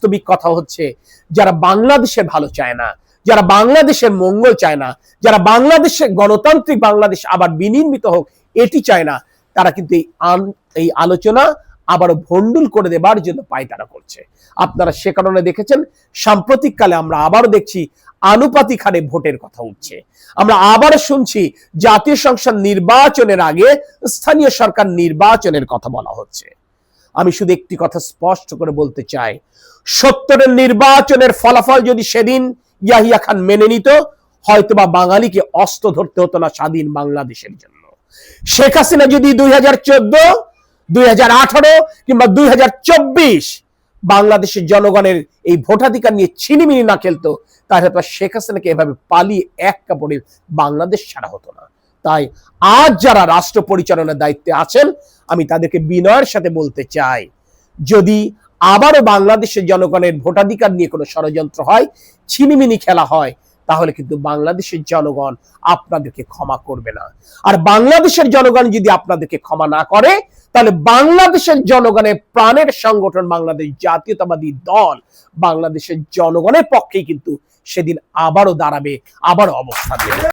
বাস্তবিক কথা হচ্ছে, যারা বাংলাদেশের ভালো চায় না, যারা বাংলাদেশের মঙ্গল চায় না, যারা বাংলাদেশের গণতান্ত্রিক বাংলাদেশ আবার বিনির্মিত হোক এটি চায় না, তারা কিন্তু এই আলোচনা আবারও ভণ্ডুল করে দেবার জন্য পায়তারা করছে। আপনারা সে কারণে দেখেছেন সাম্প্রতিক কালে আমরা আবারও দেখছি আনুপাতিক হারে ভোটের কথা উঠছে। আমরা আবারও শুনছি জাতীয় সংসদ নির্বাচনের আগে স্থানীয় সরকার নির্বাচনের কথা বলা হচ্ছে। আমি শুধু একটি কথা স্পষ্ট করে বলতে চাই, ৭০-এর নির্বাচনের ফলাফল যদি সেদিন ইয়াহিয়া খান মেনে নিত, হয়তোবা বাঙালিকে অস্ত্র ধরতে হতো না স্বাধীন বাংলাদেশের জন্য। শেখ হাসিনা যদি 2014, 2018 কিংবা 2024 বাংলাদেশের জনগণের এই ভোটাধিকার নিয়ে ছিনিমিনি না খেলতো, তাহলে শেখ হাসিনাকে এভাবে পালিয়ে এক কাপড়ে বাংলাদেশ ছাড়া হতো না। তাই আজ যারা রাষ্ট্র পরিচালনার দায়িত্বে আছেন, আমি তাদেরকে বিনয়ের সাথে বলতে চাই, যদি আবারও বাংলাদেশের জনগণের ভোটাধিকার নিয়ে কোনো ষড়যন্ত্র হয়, ছিনিমিনি খেলা হয়, তাহলে কিন্তু বাংলাদেশের জনগণ আপনাদেরকে ক্ষমা করবে না। আর বাংলাদেশের জনগণ যদি আপনাদেরকে ক্ষমা না করে, তাহলে বাংলাদেশের জনগণের প্রাণের সংগঠন বাংলাদেশ জাতীয়তাবাদী দল বাংলাদেশের জনগণের পক্ষেই কিন্তু সেদিন আবারও দাঁড়াবে, আবারও অবস্থান নেবে।